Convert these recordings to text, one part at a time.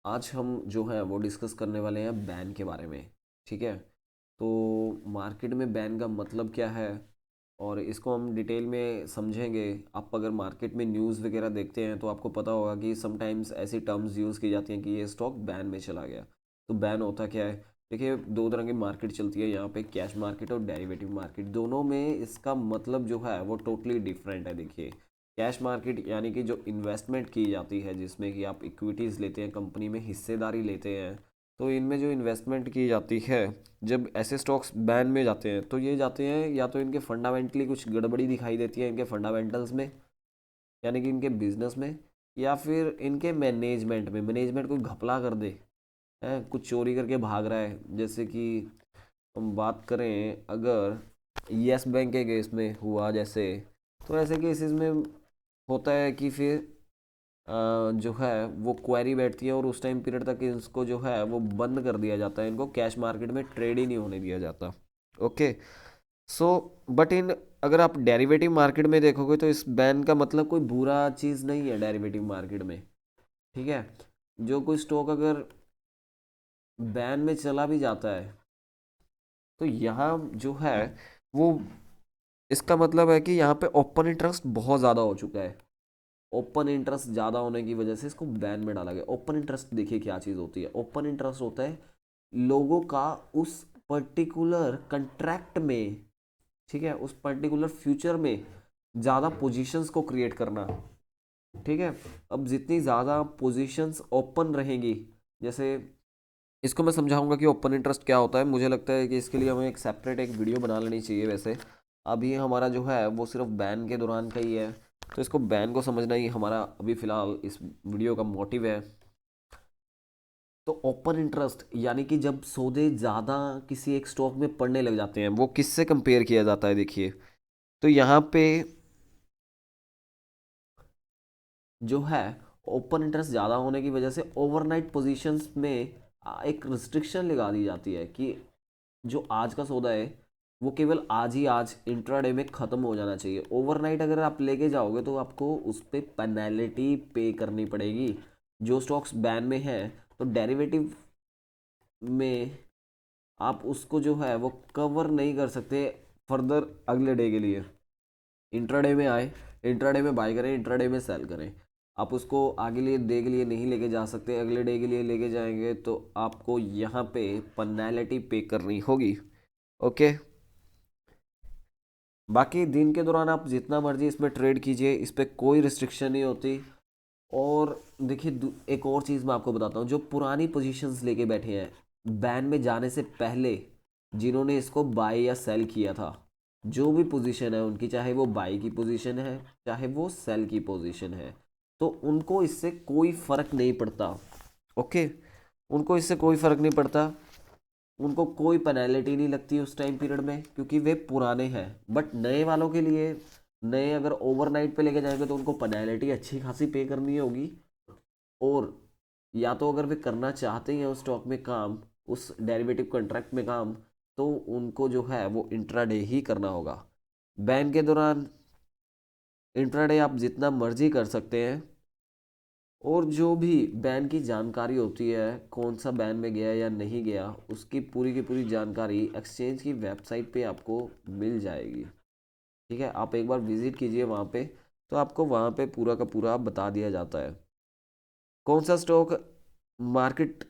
आज हम जो है वो डिस्कस करने वाले हैं बैन के बारे में। ठीक है। तो मार्केट में बैन का मतलब क्या है और इसको हम डिटेल में समझेंगे। आप अगर मार्केट में न्यूज़ वगैरह देखते हैं तो आपको पता होगा कि समटाइम्स ऐसी टर्म्स यूज़ की जाती हैं कि ये स्टॉक बैन में चला गया। तो बैन होता क्या है? देखिए, दो तरह की मार्केट चलती है यहाँ पे, कैश मार्केट और डेरिवेटिव मार्केट। दोनों में इसका मतलब जो है वो टोटली डिफरेंट है। देखिए, कैश मार्केट यानी कि जो इन्वेस्टमेंट की जाती है, जिसमें कि आप इक्विटीज़ लेते हैं, कंपनी में हिस्सेदारी लेते हैं। तो इनमें जो इन्वेस्टमेंट की जाती है, जब ऐसे स्टॉक्स बैन में जाते हैं तो ये जाते हैं या तो इनके फंडामेंटली कुछ गड़बड़ी दिखाई देती है इनके फंडामेंटल्स में, यानी कि इनके बिजनेस में, या फिर इनके मैनेजमेंट में। मैनेजमेंट कोई घपला कर दे, है कुछ चोरी करके भाग रहा है। जैसे कि हम बात करें अगर यस बैंक के केस में हुआ जैसे, तो ऐसे केसेस में होता है कि फिर जो है वो क्वेरी बैठती है और उस टाइम पीरियड तक इसको जो है वो बंद कर दिया जाता है। इनको कैश मार्केट में ट्रेड ही नहीं होने दिया जाता। ओके। सो बट इन अगर आप डेरिवेटिव मार्केट में देखोगे तो इस बैन का मतलब कोई बुरा चीज़ नहीं है डेरिवेटिव मार्केट में। ठीक है। जो कोई स्टॉक अगर बैन में चला भी जाता है तो यहाँ जो है वो, इसका मतलब है कि यहाँ पे ओपन इंटरेस्ट बहुत ज़्यादा हो चुका है। ओपन इंटरेस्ट ज़्यादा होने की वजह से इसको बैन में डाला गया। ओपन इंटरेस्ट देखिए क्या चीज़ होती है। ओपन इंटरेस्ट होता है लोगों का उस पर्टिकुलर कंट्रैक्ट में, ठीक है, उस पर्टिकुलर फ्यूचर में ज़्यादा पोजीशंस को क्रिएट करना। ठीक है। अब जितनी ज़्यादा पोजीशंस ओपन रहेंगी, जैसे इसको मैं समझाऊंगा कि ओपन इंटरेस्ट क्या होता है। मुझे लगता है कि इसके लिए हमें एक सेपरेट एक वीडियो बना लेनी चाहिए। वैसे अभी हमारा जो है वो सिर्फ बैन के दौरान का ही है, तो इसको बैन को समझना ही हमारा अभी फ़िलहाल इस वीडियो का मोटिव है। तो ओपन इंटरेस्ट यानी कि जब सौदे ज़्यादा किसी एक स्टॉक में पड़ने लग जाते हैं, वो किससे कंपेयर किया जाता है? देखिए, तो यहाँ पे जो है ओपन इंटरेस्ट ज़्यादा होने की वजह से ओवरनाइट पोजीशंस में एक रिस्ट्रिक्शन लगा दी जाती है कि जो आज का सौदा है वो केवल आज ही आज इंट्राडे में ख़त्म हो जाना चाहिए। ओवरनाइट अगर आप लेके जाओगे तो आपको उस पर पेनल्टी पे करनी पड़ेगी। जो स्टॉक्स बैन में हैं, तो डेरिवेटिव में आप उसको जो है वो कवर नहीं कर सकते फर्दर अगले डे के लिए। इंट्राडे में आए, इंट्राडे में बाय करें, इंट्राडे में सेल करें। आप उसको आगे लिए डे के लिए नहीं लेके जा सकते। अगले डे के लिए लेके जाएंगे तो आपको यहाँ पे पेनल्टी पे करनी होगी। ओके। बाकी दिन के दौरान आप जितना मर्जी इसमें ट्रेड कीजिए, इस पर कोई रिस्ट्रिक्शन नहीं होती। और देखिए, एक और चीज़ मैं आपको बताता हूँ। जो पुरानी पोजीशंस लेके बैठे हैं बैन में जाने से पहले, जिन्होंने इसको बाय या सेल किया था, जो भी पोजीशन है उनकी, चाहे वो बाय की पोजीशन है चाहे वो सेल की पोजीशन है, तो उनको इससे कोई फ़र्क नहीं पड़ता। ओके। उनको इससे कोई फ़र्क नहीं पड़ता। उनको कोई पेनल्टी नहीं लगती उस टाइम पीरियड में, क्योंकि वे पुराने हैं। बट नए वालों के लिए, नए अगर ओवरनाइट पे लेके जाएंगे तो उनको पेनल्टी अच्छी खासी पे करनी होगी। और या तो अगर वे करना चाहते हैं उस स्टॉक में काम, उस डेरिवेटिव कॉन्ट्रैक्ट में काम, तो उनको जो है वो इंट्राडे ही करना होगा। बैन के दौरान इंट्राडे आप जितना मर्जी कर सकते हैं। और जो भी बैन की जानकारी होती है, कौन सा बैन में गया या नहीं गया, उसकी पूरी की पूरी जानकारी एक्सचेंज की वेबसाइट पे आपको मिल जाएगी। ठीक है। आप एक बार विजिट कीजिए वहाँ पे, तो आपको वहाँ पे पूरा का पूरा बता दिया जाता है कौन सा स्टॉक मार्केट,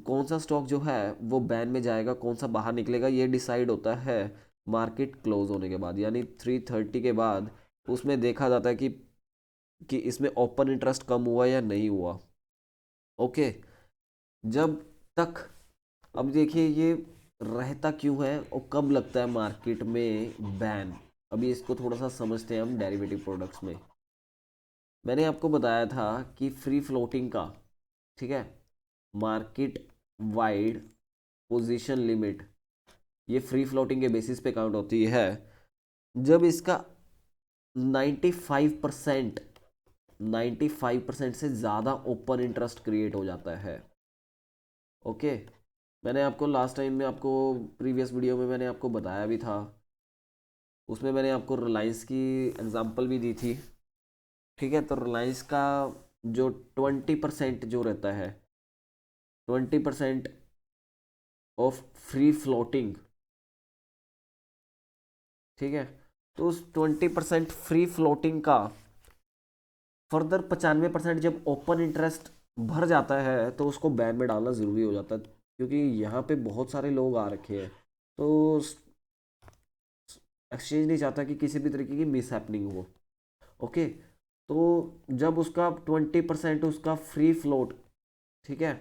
कौन सा स्टॉक जो है वो बैन में जाएगा, कौन सा बाहर निकलेगा। ये डिसाइड होता है मार्केट क्लोज होने के बाद, यानी 3:30 के बाद। उसमें देखा जाता है कि इसमें ओपन इंटरेस्ट कम हुआ या नहीं हुआ। ओके। जब तक, अब देखिए ये रहता क्यों है और कब लगता है मार्केट में बैन। अभी इसको थोड़ा सा समझते हैं हम डेरिवेटिव प्रोडक्ट्स में। मैंने आपको बताया था कि फ्री फ्लोटिंग का, ठीक है, मार्केट वाइड पोजीशन लिमिट, ये फ्री फ्लोटिंग के बेसिस पे काउंट होती है जब इसका 95% 95% से ज़्यादा ओपन इंटरेस्ट क्रिएट हो जाता है। ओके। मैंने आपको लास्ट टाइम में, आपको प्रीवियस वीडियो में मैंने आपको बताया भी था। उसमें मैंने आपको रिलायंस की एग्जांपल भी दी थी। ठीक है। तो रिलायंस का जो 20% जो रहता है, 20% ऑफ फ्री फ्लोटिंग, ठीक है। तो उस 20% फ्री फ्लोटिंग का फर्दर 95% जब ओपन इंटरेस्ट भर जाता है तो उसको बैन में डालना ज़रूरी हो जाता है, क्योंकि यहाँ पे बहुत सारे लोग आ रखे हैं। तो एक्सचेंज नहीं चाहता कि किसी भी तरीके की मिस हैपनिंग हो। ओके, तो जब उसका 20% उसका फ्री फ्लोट, ठीक है,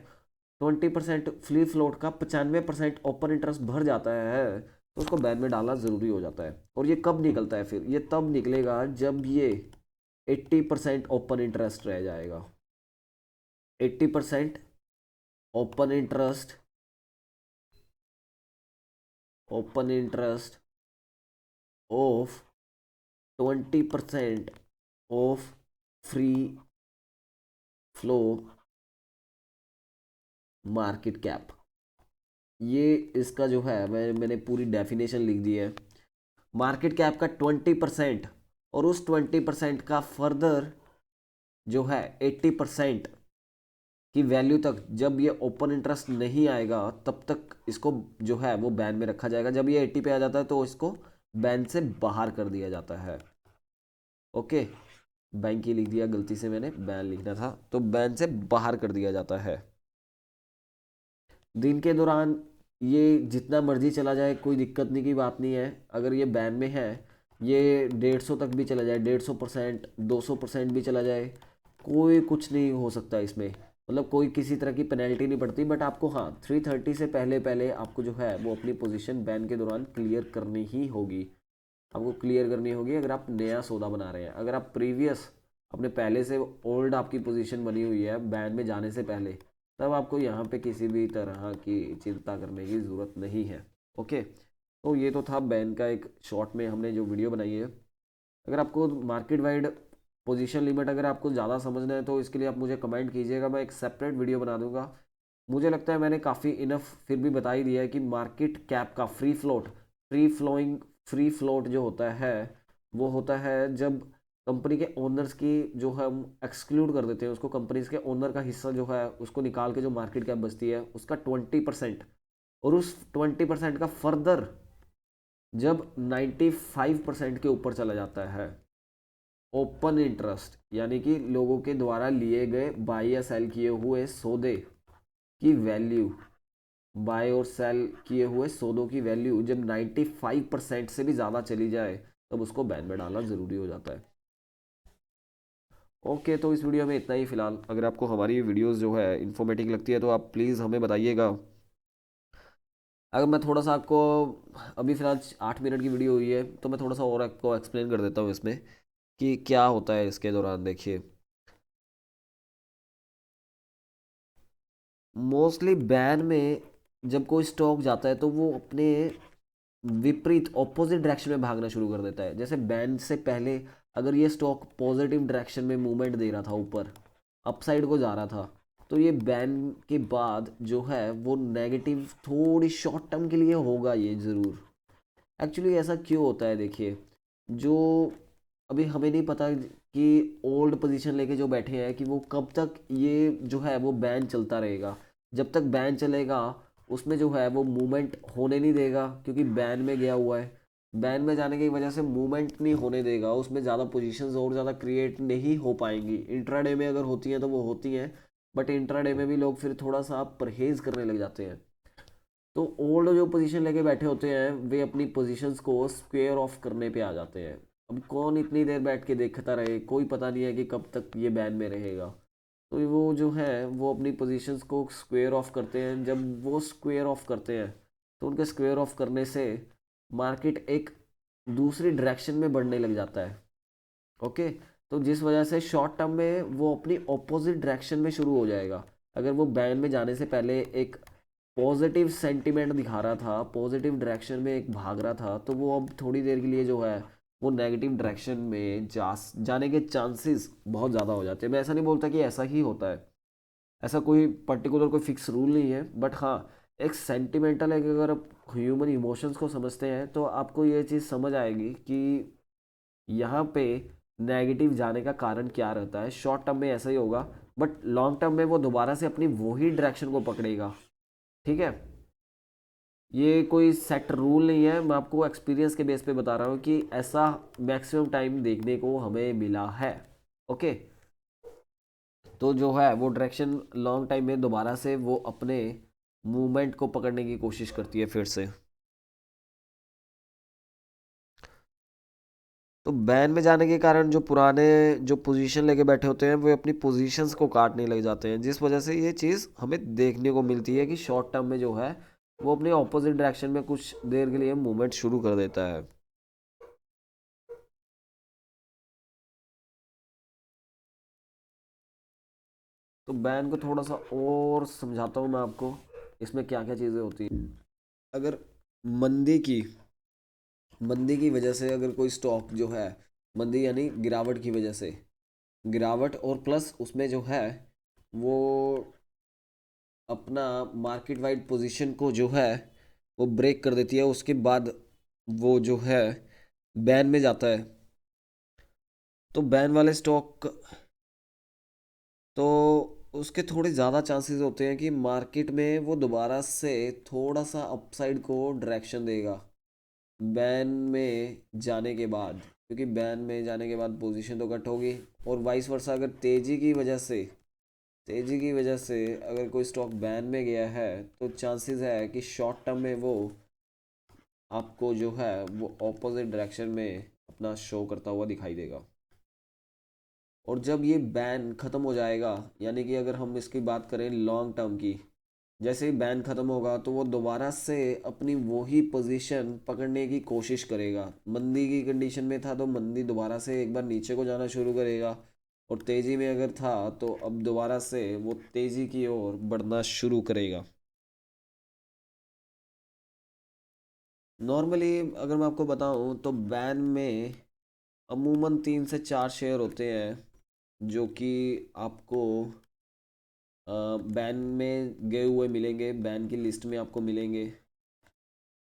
20% फ्री फ्लोट का 95% ओपन इंटरेस्ट भर जाता है तो उसको बैन में डालना ज़रूरी हो जाता है। और ये कब निकलता है? फिर ये तब निकलेगा जब ये 80% ओपन इंटरेस्ट रह जाएगा। 80% open interest, open interest of 20% of free flow market cap. ये इसका जो है मैंने पूरी डेफिनेशन लिख दी है। मार्केट कैप का 20% और उस 20% का फर्दर जो है 80% की वैल्यू तक, जब ये ओपन इंटरेस्ट नहीं आएगा तब तक इसको जो है वो बैन में रखा जाएगा। जब ये 80 पे आ जाता है तो इसको बैन से बाहर कर दिया जाता है। ओके, बैंक ही लिख दिया, गलती से मैंने बैन लिखना था, तो बैन से बाहर कर दिया जाता है। दिन के दौरान ये जितना मर्जी चला जाए, कोई दिक्कत नहीं की बात नहीं है। अगर ये बैन में है, ये 150 तक भी चला जाए, 150%, 200% भी चला जाए, कोई कुछ नहीं हो सकता इसमें, मतलब कोई किसी तरह की पेनल्टी नहीं पड़ती। बट आपको हाँ 330 से पहले पहले आपको जो है वो अपनी पोजीशन बैन के दौरान क्लियर करनी ही होगी। आपको क्लियर करनी होगी अगर आप नया सौदा बना रहे हैं। अगर आप प्रीवियस अपने पहले से ओल्ड आपकी पोजीशन बनी हुई है बैन में जाने से पहले, तब आपको यहाँ पे किसी भी तरह की चिंता करने की ज़रूरत नहीं है। ओके, तो ये तो था बैन का एक शॉर्ट में हमने जो वीडियो बनाई है। अगर आपको मार्केट वाइड पोजीशन लिमिट अगर आपको ज़्यादा समझना है तो इसके लिए आप मुझे कमेंट कीजिएगा, मैं एक सेपरेट वीडियो बना दूंगा। मुझे लगता है मैंने काफ़ी इनफ फिर भी बता ही दिया है कि मार्केट कैप का फ्री फ्लोट, फ्री फ्लोट जो होता है वो होता है जब कंपनी के ओनर्स की जो है हम एक्सक्लूड कर देते हैं उसको, कंपनीज के ओनर का हिस्सा जो है उसको निकाल के जो मार्केट कैप बचती है उसका 20%, और उस 20% का फर्दर जब 95% के ऊपर चला जाता है ओपन इंटरेस्ट, यानी कि लोगों के द्वारा लिए गए बाई या सेल किए हुए सौदे की वैल्यू, बाय और सेल किए हुए सौदों की वैल्यू जब 95% से भी ज़्यादा चली जाए तब उसको बैन में डालना ज़रूरी हो जाता है। ओके, तो इस वीडियो में इतना ही फ़िलहाल। अगर आपको हमारी वीडियोस जो है इन्फॉर्मेटिव लगती है तो आप प्लीज़ हमें बताइएगा। अगर मैं थोड़ा सा आपको, अभी फ़िलहाल 8 मिनट की वीडियो हुई है तो मैं थोड़ा सा और आपको एक्सप्लेन कर देता हूँ इसमें कि क्या होता है इसके दौरान। देखिए, मोस्टली बैन में जब कोई स्टॉक जाता है तो वो अपने विपरीत ऑपोजिट डायरेक्शन में भागना शुरू कर देता है। जैसे बैन से पहले अगर ये स्टॉक पॉजिटिव डायरेक्शन में मूवमेंट दे रहा था, ऊपर अपसाइड को जा रहा था, तो ये बैन के बाद जो है वो नेगेटिव थोड़ी शॉर्ट टर्म के लिए होगा ये ज़रूर। एक्चुअली ऐसा क्यों होता है? देखिए, जो अभी हमें नहीं पता कि ओल्ड पोजीशन लेके जो बैठे हैं कि वो कब तक ये जो है वो बैन चलता रहेगा। जब तक बैन चलेगा उसमें जो है वो मूवमेंट होने नहीं देगा, क्योंकि बैन में गया हुआ है। बैन में जाने की वजह से मूवमेंट नहीं होने देगा, उसमें ज़्यादा पोजीशंस और ज़्यादा क्रिएट नहीं हो पाएंगी। इंट्राडे में अगर होती हैं तो वो होती हैं, बट इंट्राडे में भी लोग फिर थोड़ा सा परहेज़ करने लग जाते हैं। तो ओल्ड जो पोजीशन लेके बैठे होते हैं वे अपनी पोजीशंस को स्क्वेयर ऑफ करने पे आ जाते हैं। अब कौन इतनी देर बैठ के देखता रहे, कोई पता नहीं है कि कब तक ये बैन में रहेगा। तो वो जो है वो अपनी पोजीशंस को स्क्वेयर ऑफ करते हैं। जब वो स्क्वेयर ऑफ करते हैं तो उनके स्क्वेयर ऑफ करने से मार्केट एक दूसरी डायरेक्शन में बढ़ने लग जाता है। ओके, तो जिस वजह से शॉर्ट टर्म में वो अपनी ऑपोजिट डायरेक्शन में शुरू हो जाएगा। अगर वो बैन में जाने से पहले एक पॉजिटिव सेंटीमेंट दिखा रहा था, पॉजिटिव डायरेक्शन में एक भाग रहा था, तो वो अब थोड़ी देर के लिए जो है वो नेगेटिव डायरेक्शन में जाने के चांसेस बहुत ज़्यादा हो जाते हैं। मैं ऐसा नहीं बोलता कि ऐसा ही होता है, ऐसा कोई पर्टिकुलर कोई फिक्स रूल नहीं है, बट हाँ एक सेंटिमेंटल है कि अगर आप ह्यूमन इमोशंस को समझते हैं तो आपको ये चीज़ समझ आएगी कि यहाँ पे नेगेटिव जाने का कारण क्या रहता है। शॉर्ट टर्म में ऐसा ही होगा, बट लॉन्ग टर्म में वो दोबारा से अपनी वही डायरेक्शन को पकड़ेगा। ठीक है, ये कोई सेट रूल नहीं है, मैं आपको एक्सपीरियंस के बेस पे बता रहा हूँ कि ऐसा मैक्सिमम टाइम देखने को हमें मिला है। ओके, तो जो है वो डायरेक्शन लॉन्ग टाइम में दोबारा से वो अपने मूवमेंट को पकड़ने की कोशिश करती है फिर से। तो बैन में जाने के कारण जो पुराने जो पोजीशन लेके बैठे होते हैं वो अपनी पोजीशंस को काटने लग जाते हैं, जिस वजह से ये चीज़ हमें देखने को मिलती है कि शॉर्ट टर्म में जो है वो अपने ऑपोजिट डायरेक्शन में कुछ देर के लिए मूवमेंट शुरू कर देता है। तो बैन को थोड़ा सा और समझाता हूँ मैं आपको, इसमें क्या क्या चीज़ें होती हैं। अगर मंदी की मंदी की वजह से अगर कोई स्टॉक जो है, मंदी यानी गिरावट की वजह से, गिरावट और प्लस उसमें जो है वो अपना मार्केट वाइड पोजीशन को जो है वो ब्रेक कर देती है, उसके बाद वो जो है बैन में जाता है। तो बैन वाले स्टॉक, तो उसके थोड़े ज़्यादा चांसेस होते हैं कि मार्केट में वो दोबारा से थोड़ा सा अपसाइड को डायरेक्शन देगा बैन में जाने के बाद, क्योंकि बैन में जाने के बाद पोजीशन तो कट होगी। और वाइस वर्सा, अगर तेज़ी की वजह से अगर कोई स्टॉक बैन में गया है तो चांसेस है कि शॉर्ट टर्म में वो आपको जो है वो ऑपोजिट डायरेक्शन में अपना शो करता हुआ दिखाई देगा। और जब ये बैन ख़त्म हो जाएगा, यानी कि अगर हम इसकी बात करें लॉन्ग टर्म की, जैसे ही बैन ख़त्म होगा तो वो दोबारा से अपनी वही पोजीशन पकड़ने की कोशिश करेगा। मंदी की कंडीशन में था तो मंदी दोबारा से एक बार नीचे को जाना शुरू करेगा, और तेज़ी में अगर था तो अब दोबारा से वो तेज़ी की ओर बढ़ना शुरू करेगा। नॉर्मली अगर मैं आपको बताऊं तो बैन में अमूमन 3 से 4 शेयर होते हैं जो कि आपको बैन में गए हुए मिलेंगे, बैन की लिस्ट में आपको मिलेंगे,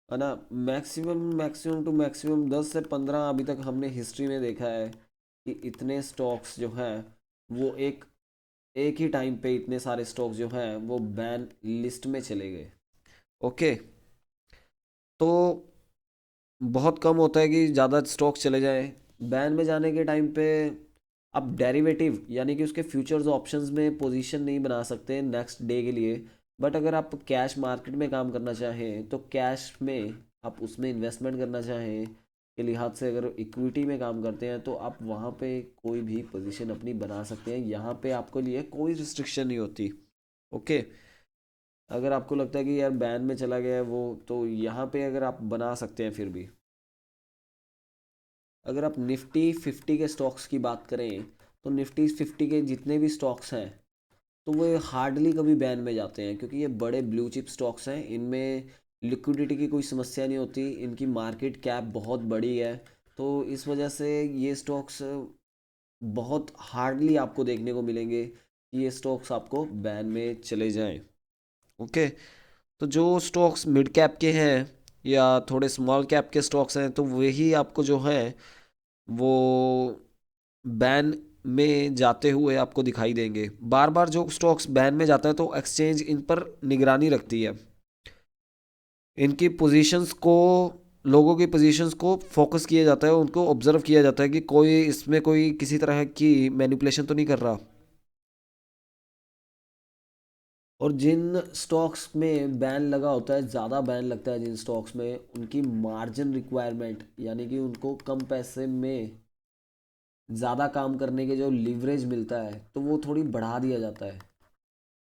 है ना। मैक्सिमम मैक्सिमम टू मैक्सिमम 10 से 15 अभी तक हमने हिस्ट्री में देखा है कि इतने स्टॉक्स जो हैं वो एक एक ही टाइम पे इतने सारे स्टॉक्स जो हैं वो बैन लिस्ट में चले गए। ओके, तो बहुत कम होता है कि ज़्यादा स्टॉक चले जाएं बैन में जाने के टाइम पे। आप डेरिवेटिव यानी कि उसके फ्यूचर्स ऑप्शंस में पोजीशन नहीं बना सकते नेक्स्ट डे के लिए। बट अगर आप कैश मार्केट में काम करना चाहें तो कैश में आप उसमें इन्वेस्टमेंट करना चाहें के लिहाज से, अगर इक्विटी में काम करते हैं तो आप वहाँ पे कोई भी पोजीशन अपनी बना सकते हैं, यहाँ पे आपके लिए कोई रिस्ट्रिक्शन नहीं होती। ओके, अगर आपको लगता है कि यार बैन में चला गया है वो, तो यहाँ पे अगर आप बना सकते हैं फिर भी। अगर आप निफ्टी 50 के स्टॉक्स की बात करें तो निफ्टी 50 के जितने भी स्टॉक्स हैं तो वो हार्डली कभी बैन में जाते हैं, क्योंकि ये बड़े ब्लू चिप स्टॉक्स हैं, इनमें लिक्विडिटी की कोई समस्या नहीं होती, इनकी मार्केट कैप बहुत बड़ी है। तो इस वजह से ये स्टॉक्स बहुत हार्डली आपको देखने को मिलेंगे कि ये स्टॉक्स आपको बैन में चले जाएं। ओके, तो जो स्टॉक्स मिड कैप के हैं या थोड़े स्मॉल कैप के स्टॉक्स हैं तो वही आपको जो है वो बैन में जाते हुए आपको दिखाई देंगे। बार बार जो स्टॉक्स बैन में जाता है तो एक्सचेंज इन पर निगरानी रखती है, इनकी पोजीशंस को, लोगों की पोजीशंस को फोकस किया जाता है, उनको ऑब्जर्व किया जाता है कि कोई इसमें कोई किसी तरह की मैनिपुलेशन तो नहीं कर रहा। और जिन स्टॉक्स में बैन लगा होता है, ज़्यादा बैन लगता है जिन स्टॉक्स में, उनकी मार्जिन रिक्वायरमेंट यानी कि उनको कम पैसे में ज़्यादा काम करने के जो लीवरेज मिलता है तो वो थोड़ी बढ़ा दिया जाता है।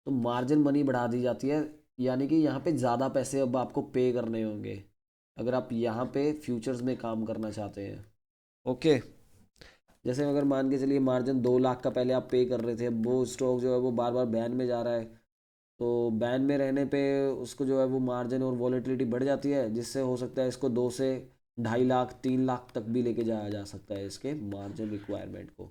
तो मार्जिन मनी बढ़ा दी जाती है, यानी कि यहाँ पे ज़्यादा पैसे अब आपको पे करने होंगे अगर आप यहाँ पे फ्यूचर्स में काम करना चाहते हैं। ओके, जैसे अगर मान के चलिए मार्जिन 2 लाख का पहले आप पे कर रहे थे, अब वो स्टॉक जो है वो बार बार बैन में जा रहा है, तो बैन में रहने पे उसको जो है वो मार्जिन और वॉलेटिलिटी बढ़ जाती है, जिससे हो सकता है इसको 2 से 2.5 लाख 3 लाख तक भी लेके जाया जा सकता है इसके मार्जिन रिक्वायरमेंट को।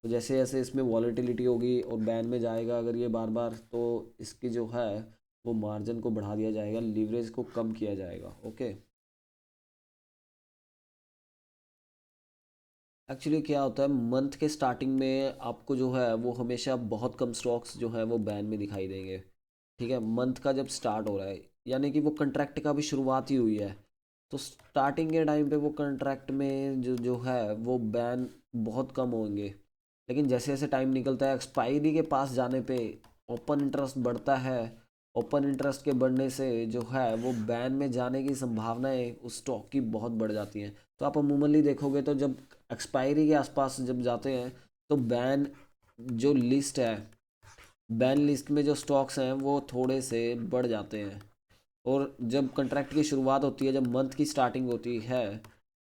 तो जैसे जैसे इसमें वॉलेटिलिटी होगी और बैन में जाएगा अगर ये बार बार, तो इसकी जो है वो मार्जिन को बढ़ा दिया जाएगा, लीवरेज को कम किया जाएगा। ओके, एक्चुअली क्या होता है, मंथ के स्टार्टिंग में आपको जो है वो हमेशा बहुत कम स्टॉक्स जो है वो बैन में दिखाई देंगे। ठीक है, मंथ का जब स्टार्ट हो रहा है, यानी कि वो कंट्रैक्ट का भी शुरुआत ही हुई है, तो स्टार्टिंग के टाइम पे वो कंट्रैक्ट में जो जो है वो बैन बहुत कम होंगे। लेकिन जैसे जैसे टाइम निकलता है, एक्सपायरी के पास जाने पे ओपन इंटरेस्ट बढ़ता है। ओपन इंटरेस्ट के बढ़ने से जो है वो बैन में जाने की संभावनाएं उस स्टॉक की बहुत बढ़ जाती हैं। तो आप अमूमनली देखोगे तो जब एक्सपायरी के आसपास जब जाते हैं, तो बैन जो लिस्ट है, बैन लिस्ट में जो स्टॉक्स हैं वो थोड़े से बढ़ जाते हैं। और जब कंट्रैक्ट की शुरुआत होती है, जब मंथ की स्टार्टिंग होती है,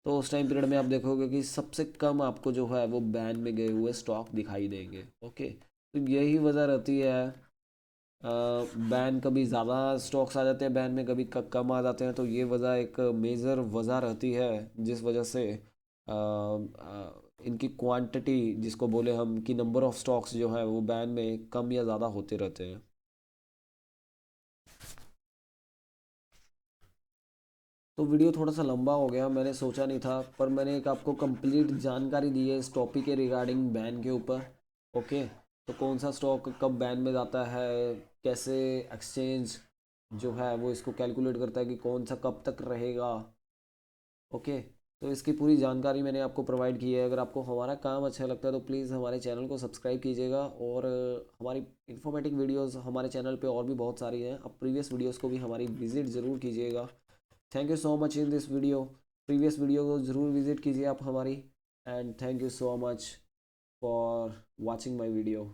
तो उस टाइम पीरियड में आप देखोगे कि सबसे कम आपको जो है वो बैन में गए हुए स्टॉक दिखाई देंगे। ओके, तो यही वजह रहती है। बैन कभी ज़्यादा स्टॉक्स आ जाते हैं बैन में, कभी कम आ जाते हैं, तो ये वजह एक मेजर वजह रहती है, जिस वजह से इनकी क्वांटिटी, जिसको बोले हम कि नंबर ऑफ स्टॉक्स जो है वो बैन में कम या ज़्यादा होते रहते हैं। तो वीडियो थोड़ा सा लंबा हो गया, मैंने सोचा नहीं था, पर मैंने एक आपको कंप्लीट जानकारी दी है इस टॉपिक के रिगार्डिंग बैन के ऊपर। ओके, तो कौन सा स्टॉक कब बैन में जाता है, कैसे एक्सचेंज जो है वो इसको कैलकुलेट करता है कि कौन सा कब तक रहेगा। ओके, तो इसकी पूरी जानकारी मैंने आपको प्रोवाइड की है। अगर आपको हमारा काम अच्छा लगता है तो प्लीज़ हमारे चैनल को सब्सक्राइब कीजिएगा, और हमारी इन्फॉर्मेटिव वीडियोस हमारे चैनल पे और भी बहुत सारी हैं, आप प्रीवियस वीडियोस को भी हमारी विजिट ज़रूर कीजिएगा। Thank you so much in this video. Previous video को ज़रूर विजिट कीजिए आप हमारी। And thank you so much for watching my video.